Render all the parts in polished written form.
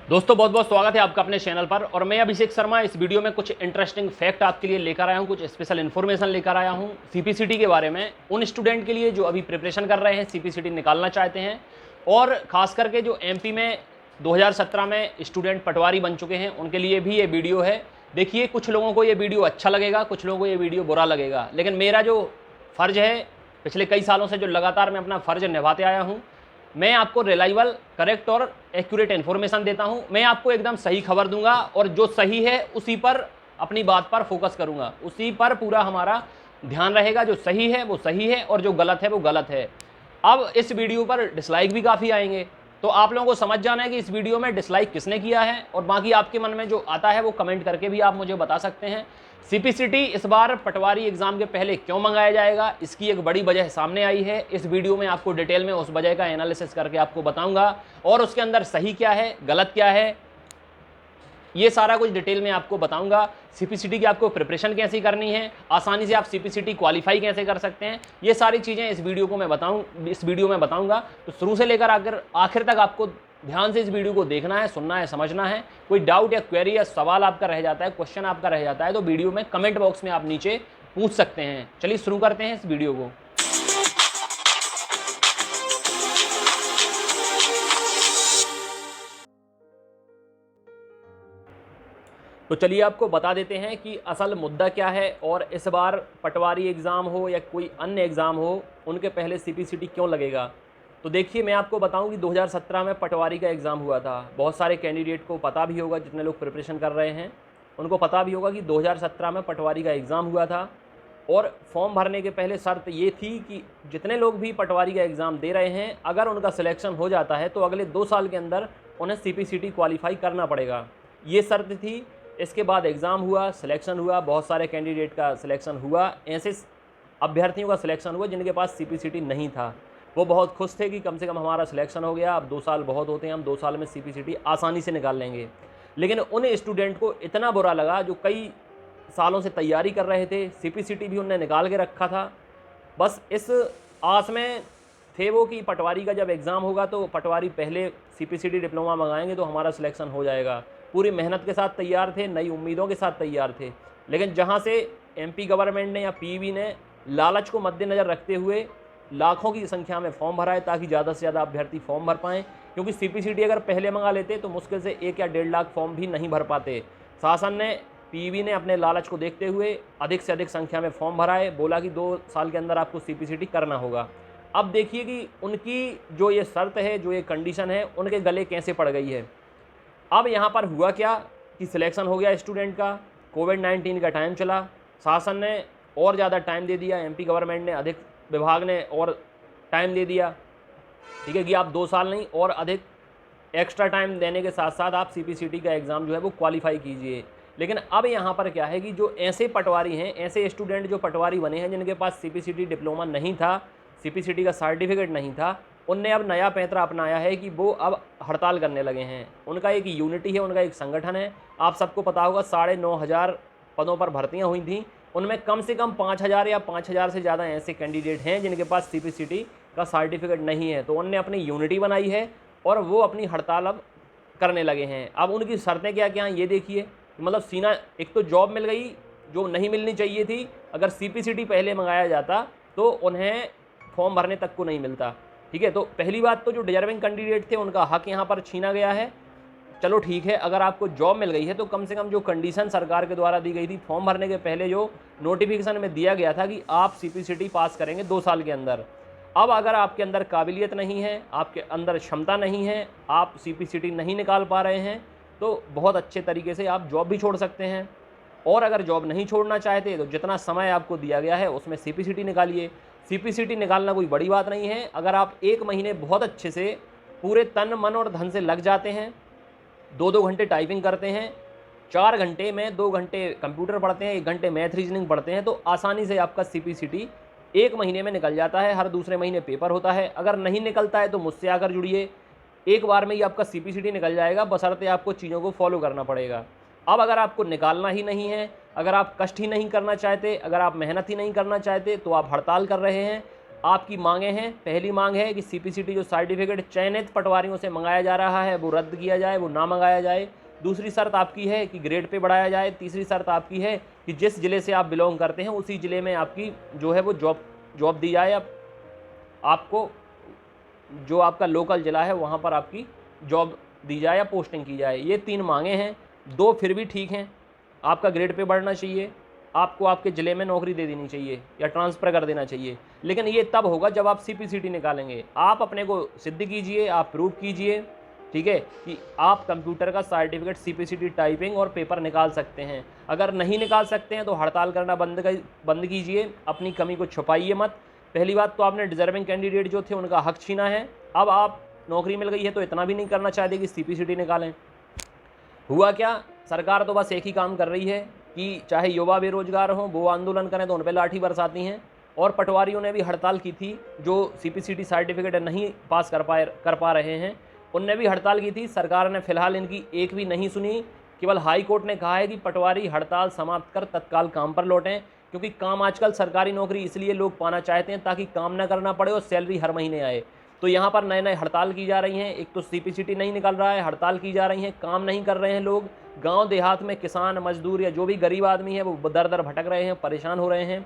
दोस्तों बहुत बहुत स्वागत है आपका अपने चैनल पर। और मैं अभिषेक शर्मा इस वीडियो में कुछ इंटरेस्टिंग फैक्ट आपके लिए लेकर आया हूं, कुछ स्पेशल इन्फॉर्मेशन लेकर आया हूं सीपीसीटी के बारे में, उन स्टूडेंट के लिए जो अभी प्रिपरेशन कर रहे हैं, सीपीसीटी निकालना चाहते हैं, और खास करके जो एमपी में 2017 में स्टूडेंट पटवारी बन चुके हैं उनके लिए भी ये वीडियो है। देखिए, कुछ लोगों को ये वीडियो अच्छा लगेगा, कुछ लोगों को ये वीडियो बुरा लगेगा, लेकिन मेरा जो फ़र्ज़ है पिछले कई सालों से जो लगातार मैं अपना फ़र्ज़ निभाते आया हूँ, मैं आपको रिलायबल, करेक्ट और एक्यूरेट इन्फॉर्मेशन देता हूं। मैं आपको एकदम सही खबर दूंगा और जो सही है उसी पर, अपनी बात पर फोकस करूंगा, उसी पर पूरा हमारा ध्यान रहेगा। जो सही है वो सही है और जो गलत है वो गलत है। अब इस वीडियो पर डिसलाइक भी काफ़ी आएंगे, तो आप लोगों को समझ जाना है कि इस वीडियो में डिसलाइक किसने किया है, और बाकी आपके मन में जो आता है वो कमेंट करके भी आप मुझे बता सकते हैं। सीपीसीटी इस बार पटवारी एग्जाम के पहले क्यों मंगाया जाएगा, इसकी एक बड़ी वजह सामने आई है। इस वीडियो में आपको डिटेल में उस वजह का एनालिसिस करके आपको बताऊंगा, और उसके अंदर सही क्या है, गलत क्या है, ये सारा कुछ डिटेल में आपको बताऊंगा। सीपीसीटी की आपको प्रिपरेशन कैसे करनी है, आसानी से आप सीपीसीटी क्वालिफाई कैसे कर सकते हैं, ये सारी चीज़ें इस वीडियो में बताऊंगा। तो शुरू से लेकर आखिर तक आपको ध्यान से इस वीडियो को देखना है, सुनना है, समझना है। कोई डाउट या क्वेरी या सवाल आपका रह जाता है, क्वेश्चन आपका रह जाता है, तो वीडियो में कमेंट बॉक्स में आप नीचे पूछ सकते हैं। चलिए शुरू करते हैं इस वीडियो को। तो चलिए आपको बता देते हैं कि असल मुद्दा क्या है, और इस बार पटवारी एग्ज़ाम हो या कोई अन्य एग्ज़ाम हो, उनके पहले सीपीसीटी क्यों लगेगा। तो देखिए, मैं आपको बताऊं कि 2017 में पटवारी का एग्ज़ाम हुआ था। बहुत सारे कैंडिडेट को पता भी होगा, जितने लोग प्रिपरेशन कर रहे हैं उनको पता भी होगा कि 2017 में पटवारी का एग्ज़ाम हुआ था। और फॉर्म भरने के पहले शर्त ये थी कि जितने लोग भी पटवारी का एग्ज़ाम दे रहे हैं, अगर उनका सिलेक्शन हो जाता है तो अगले 2 साल के अंदर उन्हें सीपीसीटी क्वालिफाई करना पड़ेगा, ये शर्त थी। इसके बाद एग्ज़ाम हुआ, सिलेक्शन हुआ, बहुत सारे कैंडिडेट का सिलेक्शन हुआ, ऐसे अभ्यर्थियों का सिलेक्शन हुआ जिनके पास सीपीसीटी नहीं था। वो बहुत खुश थे कि कम से कम हमारा सिलेक्शन हो गया, अब 2 साल बहुत होते हैं, हम 2 साल में सीपीसीटी आसानी से निकाल लेंगे। लेकिन उन स्टूडेंट को इतना बुरा लगा जो कई सालों से तैयारी कर रहे थे, सीपीसीटी भी उनने निकाल के रखा था, बस इस आस में थे वो कि पटवारी का जब एग्ज़ाम होगा तो पटवारी पहले सीपीसीटी डिप्लोमा मंगाएंगे तो हमारा सिलेक्शन हो जाएगा। पूरी मेहनत के साथ तैयार थे, नई उम्मीदों के साथ तैयार थे। लेकिन जहां से एमपी गवर्नमेंट ने या पीवी ने लालच को मद्देनज़र रखते हुए लाखों की संख्या में फॉर्म भराए ताकि ज़्यादा से ज़्यादा अभ्यर्थी फॉर्म भर पाएँ, क्योंकि सीपीसीटी अगर पहले मंगा लेते तो मुश्किल से 1 या 1.5 लाख फॉर्म भी नहीं भर पाते। शासन ने, पीवी ने अपने लालच को देखते हुए अधिक से अधिक संख्या में फॉर्म भराए, बोला कि 2 साल के अंदर आपको सीपीसीटी करना होगा। अब देखिए कि उनकी जो ये शर्त है, जो ये कंडीशन है, उनके गले कैसे पड़ गई है। अब यहाँ पर हुआ क्या कि सिलेक्शन हो गया स्टूडेंट का, कोविड-19 का टाइम चला, शासन ने और ज़्यादा टाइम दे दिया, एमपी गवर्नमेंट ने, अधिक विभाग ने और टाइम दे दिया, ठीक है, कि आप 2 साल नहीं और अधिक एक्स्ट्रा टाइम देने के साथ साथ आप सीपीसीटी का एग्ज़ाम जो है वो क्वालिफाई कीजिए। लेकिन अब यहाँ पर क्या है कि जो ऐसे पटवारी हैं, ऐसे स्टूडेंट जो पटवारी बने हैं, जिनके पास सीपीसीटी डिप्लोमा नहीं था, सीपीसीटी का सर्टिफिकेट नहीं था, उनने अब नया पैंतरा अपनाया है कि वो अब हड़ताल करने लगे हैं। उनका एक यूनिटी है, उनका एक संगठन है। आप सबको पता होगा 9,500 पदों पर भर्तियां हुई थी, उनमें कम से कम 5,000 या 5,000 से ज़्यादा ऐसे कैंडिडेट हैं जिनके पास सीपीसीटी का सर्टिफिकेट नहीं है। तो उनने अपनी यूनिटी बनाई है और वो अपनी हड़ताल अब करने लगे हैं। अब उनकी शर्तें क्या क्या हैं ये देखिए, मतलब सीना, एक तो जॉब मिल गई जो नहीं मिलनी चाहिए थी, अगर सीपीसीटी पहले मंगाया जाता तो उन्हें फॉर्म भरने तक को नहीं मिलता, ठीक है। तो पहली बात तो जो डिजर्विंग कैंडिडेट थे उनका हक यहाँ पर छीना गया है। चलो ठीक है, अगर आपको जॉब मिल गई है तो कम से कम जो कंडीशन सरकार के द्वारा दी गई थी फॉर्म भरने के पहले, जो नोटिफिकेशन में दिया गया था कि आप सीपीसीटी पास करेंगे 2 साल के अंदर, अब अगर आपके अंदर काबिलियत नहीं है, आपके अंदर क्षमता नहीं है, आप सीपीसीटी नहीं निकाल पा रहे हैं, तो बहुत अच्छे तरीके से आप जॉब भी छोड़ सकते हैं। और अगर जॉब नहीं छोड़ना चाहते तो जितना समय आपको दिया गया है उसमें सीपीसीटी निकालिए। सीपीसीटी निकालना कोई बड़ी बात नहीं है। अगर आप 1 महीने बहुत अच्छे से पूरे तन, मन और धन से लग जाते हैं, 2-2 घंटे टाइपिंग करते हैं, 4 घंटे में 2 घंटे कंप्यूटर पढ़ते हैं, 1 घंटे मैथ रीजनिंग पढ़ते हैं, तो आसानी से आपका सीपीसीटी 1 महीने में निकल जाता है। हर दूसरे महीने पेपर होता है। अगर नहीं निकलता है तो मुझसे आकर जुड़िए, एक बार में ही आपका सीपीसीटी निकल जाएगा, बशर्ते आपको चीज़ों को फॉलो करना पड़ेगा। अब अगर आपको निकालना ही नहीं है, अगर आप कष्ट ही नहीं करना चाहते, अगर आप मेहनत ही नहीं करना चाहते, तो आप हड़ताल कर रहे हैं, आपकी मांगे हैं। पहली मांग है कि सीपीसीटी जो सर्टिफिकेट चयनित पटवारियों से मंगाया जा रहा है वो रद्द किया जाए, वो ना मंगाया जाए। दूसरी शर्त आपकी है कि ग्रेड पे बढ़ाया जाए। तीसरी शर्त आपकी है कि जिस ज़िले से आप बिलोंग करते हैं उसी ज़िले में आपकी जो है वो जॉब दी जाए। आपको जो आपका लोकल ज़िला है वहाँ पर आपकी जॉब दी जाए या पोस्टिंग की जाए। ये 3 मांगे हैं। 2 फिर भी ठीक हैं। आपका ग्रेड पे बढ़ना चाहिए, आपको आपके ज़िले में नौकरी दे देनी चाहिए या ट्रांसफ़र कर देना चाहिए। लेकिन ये तब होगा जब आप सीपीसीटी निकालेंगे। आप अपने को सिद्ध कीजिए, आप प्रूव कीजिए, ठीक है, कि आप कंप्यूटर का सर्टिफिकेट सीपीसीटी टाइपिंग और पेपर निकाल सकते हैं। अगर नहीं निकाल सकते हैं तो हड़ताल करना बंद कीजिए, अपनी कमी को छुपाइए मत। पहली बात तो आपने डिज़र्विंग कैंडिडेट जो थे उनका हक छीना है। अब आप नौकरी मिल गई है तो इतना भी नहीं करना चाहते कि सीपीसीटी निकालें। हुआ क्या, सरकार तो बस एक ही काम कर रही है कि चाहे युवा बेरोजगार हों, वो आंदोलन करें तो उन पर लाठी बरसाती हैं। और पटवारियों ने भी हड़ताल की थी, जो सीपीसीटी सर्टिफिकेट नहीं पास कर पा रहे हैं उनने भी हड़ताल की थी। सरकार ने फिलहाल इनकी एक भी नहीं सुनी। केवल हाई कोर्ट ने कहा है कि पटवारी हड़ताल समाप्त कर तत्काल काम पर लौटें, क्योंकि काम आजकल सरकारी नौकरी इसलिए लोग पाना चाहते हैं ताकि काम ना करना पड़े और सैलरी हर महीने आए। तो यहाँ पर नए नए हड़ताल की जा रही हैं। एक तो सीपीसीटी नहीं निकल रहा है, हड़ताल की जा रही हैं, काम नहीं कर रहे हैं लोग। गांव देहात में किसान मजदूर या जो भी गरीब आदमी है वो दर दर भटक रहे हैं, परेशान हो रहे हैं,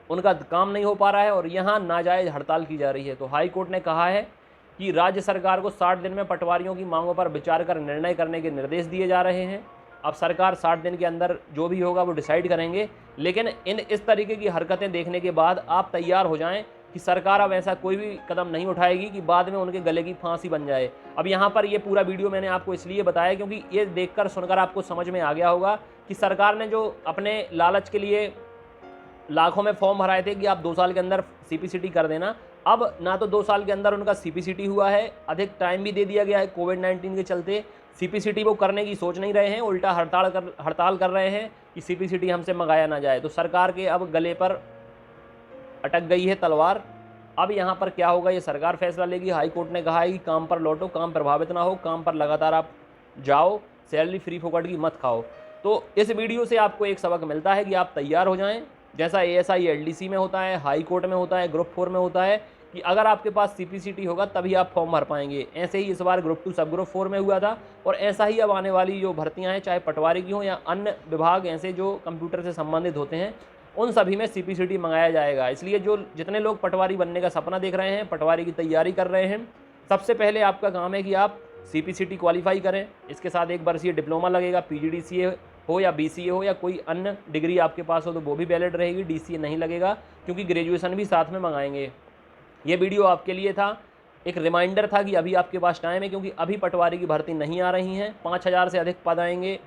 उनका काम नहीं हो पा रहा है और यहाँ नाजायज़ हड़ताल की जा रही है। तो हाई कोर्ट ने कहा है कि राज्य सरकार को 60 दिन में पटवारियों की मांगों पर विचार कर निर्णय करने के निर्देश दिए जा रहे हैं। अब सरकार 60 दिन के अंदर जो भी होगा वो डिसाइड करेंगे। लेकिन इस तरीके की हरकतें देखने के बाद आप तैयार हो जाएं कि सरकार अब ऐसा कोई भी कदम नहीं उठाएगी कि बाद में उनके गले की फांसी बन जाए। अब यहाँ पर ये पूरा वीडियो मैंने आपको इसलिए बताया क्योंकि ये देखकर सुनकर आपको समझ में आ गया होगा कि सरकार ने जो अपने लालच के लिए लाखों में फॉर्म भराए थे कि आप 2 साल के अंदर सीपीसीटी कर देना, अब ना तो 2 साल के अंदर उनका सीपीसीटी हुआ है, अधिक टाइम भी दे दिया गया है। कोविड-19 के चलते सीपीसीटी वो करने की सोच नहीं रहे हैं, उल्टा हड़ताल कर रहे हैं कि सीपीसीटी हमसे मंगाया ना जाए। तो सरकार के अब गले पर अटक गई है तलवार। अब यहाँ पर क्या होगा ये सरकार फैसला लेगी। हाई कोर्ट ने कहा है कि काम पर लौटो, काम प्रभावित ना हो, काम पर लगातार आप जाओ, सैलरी फ्री फोकट की मत खाओ। तो इस वीडियो से आपको एक सबक मिलता है कि आप तैयार हो जाएं, जैसा एएसआई एलडीसी में होता है, हाई कोर्ट में होता है, ग्रुप 4 में होता है कि अगर आपके पास सीपीसीटी होगा तभी आप फॉर्म भर पाएंगे। ऐसे ही इस बार ग्रुप 2 सब ग्रुप 4 में हुआ था और ऐसा ही अब आने वाली जो भर्तियां हैं, चाहे पटवारी की हों या अन्य विभाग ऐसे जो कंप्यूटर से संबंधित होते हैं, उन सभी में सीपीसीटी मंगाया जाएगा। इसलिए जो जितने लोग पटवारी बनने का सपना देख रहे हैं, पटवारी की तैयारी कर रहे हैं, सबसे पहले आपका काम है कि आप सीपीसीटी क्वालिफाई करें। इसके साथ 1 वर्षीय डिप्लोमा लगेगा, पीजीडीसीए हो या बीसीए हो या कोई अन्य डिग्री आपके पास हो तो वो भी वैलिड रहेगी। डीसीए नहीं लगेगा क्योंकि ग्रेजुएशन भी साथ में मंगाएंगे। ये वीडियो आपके लिए था, एक रिमाइंडर था कि अभी आपके पास टाइम है, क्योंकि अभी पटवारी की भर्ती नहीं आ रही हैं। 5000 से अधिक पद आएंगे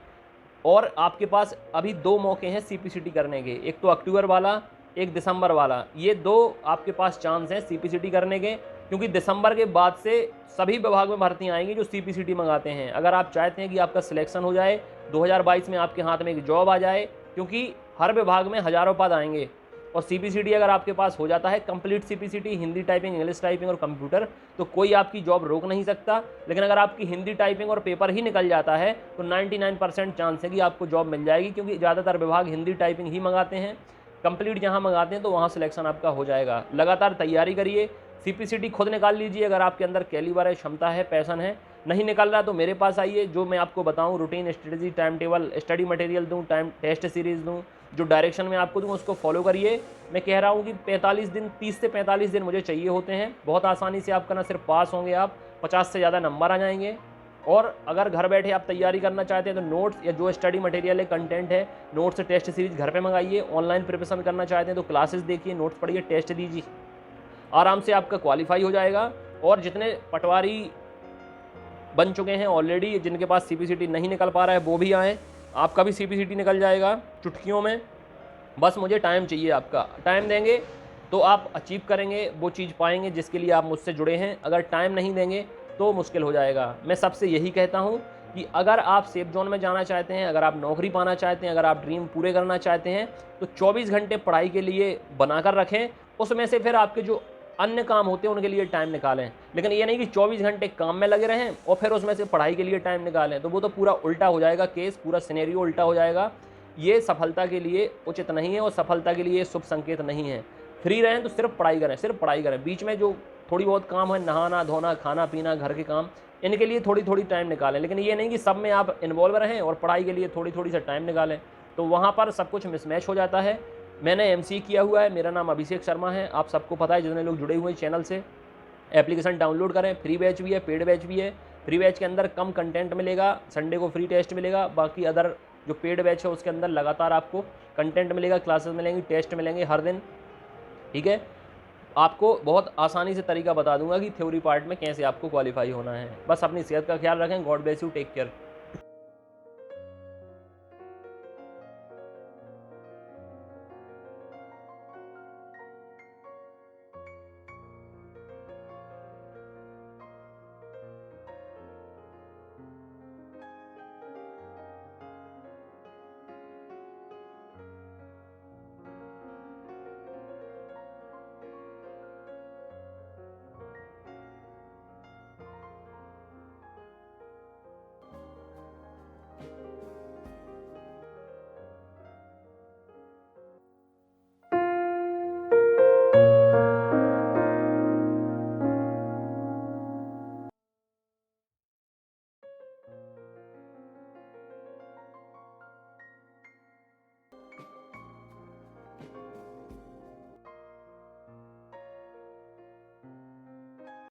और आपके पास अभी 2 मौके हैं सीपीसीटी करने के, एक तो अक्टूबर वाला, एक दिसंबर वाला। ये 2 आपके पास चांस हैं सीपीसीटी करने के, क्योंकि दिसंबर के बाद से सभी विभाग में भर्तियाँ आएंगी जो सीपीसीटी मंगाते हैं। अगर आप चाहते हैं कि आपका सिलेक्शन हो जाए, 2022 में आपके हाथ में एक जॉब आ जाए, क्योंकि हर विभाग में हज़ारों पद आएंगे और सीपीसीटी अगर आपके पास हो जाता है, complete CPCT, Hindi typing, English typing और कंप्यूटर, तो कोई आपकी जॉब रोक नहीं सकता। लेकिन अगर आपकी हिंदी टाइपिंग और पेपर ही निकल जाता है तो 99% चांस है कि आपको जॉब मिल जाएगी, क्योंकि ज़्यादातर विभाग हिंदी टाइपिंग ही मंगाते हैं। कंप्लीट जहाँ मंगाते हैं तो वहाँ सिलेक्शन आपका हो जाएगा। लगातार तैयारी करिए, सीपीसीटी खुद निकाल लीजिए अगर आपके अंदर कैलिबर है, क्षमता है, पैशन है। नहीं निकल रहा तो मेरे पास आइए, जो मैं आपको बताऊं, routine, strategy, time table, study material दूं, टेस्ट सीरीज़ दूं, जो डायरेक्शन में आपको दूं उसको फॉलो करिए। मैं कह रहा हूं कि 45 दिन, 30 से 45 दिन मुझे चाहिए होते हैं। बहुत आसानी से आपका ना सिर्फ पास होंगे आप, 50 से ज़्यादा नंबर आ जाएंगे। और अगर घर बैठे आप तैयारी करना चाहते हैं तो नोट्स या जो स्टडी मटेरियल है, कंटेंट है, नोट्स, टेस्ट सीरीज घर पे मंगाइए। ऑनलाइन प्रिपरेशन करना चाहते हैं तो क्लासेस देखिए, नोट्स पढ़िए, टेस्ट दीजिए, आराम से आपका क्वालिफाई हो जाएगा। और जितने पटवारी बन चुके हैं ऑलरेडी, जिनके पास सीपीसीटी नहीं निकल पा रहा है वो भी आएँ, आपका भी सीपीसीटी निकल जाएगा चुटकियों में। बस मुझे टाइम चाहिए, आपका टाइम देंगे तो आप अचीव करेंगे, वो चीज़ पाएंगे जिसके लिए आप मुझसे जुड़े हैं। अगर टाइम नहीं देंगे तो मुश्किल हो जाएगा। मैं सबसे यही कहता हूँ कि अगर आप सेफ जोन में जाना चाहते हैं, अगर आप नौकरी पाना चाहते हैं, अगर आप ड्रीम पूरे करना चाहते हैं, तो 24 घंटे पढ़ाई के लिए बनाकर रखें। उसमें से फिर आपके जो अन्य काम होते हैं उनके लिए टाइम निकालें। लेकिन ये नहीं कि 24 घंटे काम में लगे रहें और फिर उसमें से पढ़ाई के लिए टाइम निकालें, तो वो तो पूरा उल्टा हो जाएगा केस, पूरा सिनेरियो उल्टा हो जाएगा। ये सफलता के लिए उचित नहीं है और सफलता के लिए शुभ संकेत नहीं है। फ्री रहें तो सिर्फ पढ़ाई करें, सिर्फ पढ़ाई करें। बीच में जो थोड़ी बहुत काम है, नहाना धोना, खाना पीना, घर के काम, इनके लिए थोड़ी थोड़ी टाइम निकालें, लेकिन ये नहीं कि सब में आप इन्वॉल्व रहें और पढ़ाई के लिए थोड़ी थोड़ी सा टाइम निकालें, तो वहाँ पर सब कुछ मिसमैच हो जाता है। मैंने एमसीए किया हुआ है, मेरा नाम अभिषेक शर्मा है, आप सबको पता है जितने लोग जुड़े हुए हैं चैनल से। एप्लीकेशन डाउनलोड करें, फ्री बैच भी है, पेड बैच भी है। फ्री बैच के अंदर कम कंटेंट मिलेगा, संडे को फ्री टेस्ट मिलेगा, बाकी अदर जो पेड बैच है उसके अंदर लगातार आपको कंटेंट मिलेगा, क्लासेस मिलेंगी, टेस्ट मिलेंगे हर दिन, ठीक है। आपको बहुत आसानी से तरीका बता दूंगा कि थ्योरी पार्ट में कैसे आपको क्वालिफाई होना है। बस अपनी सेहत का ख्याल रखें। God bless you, take care.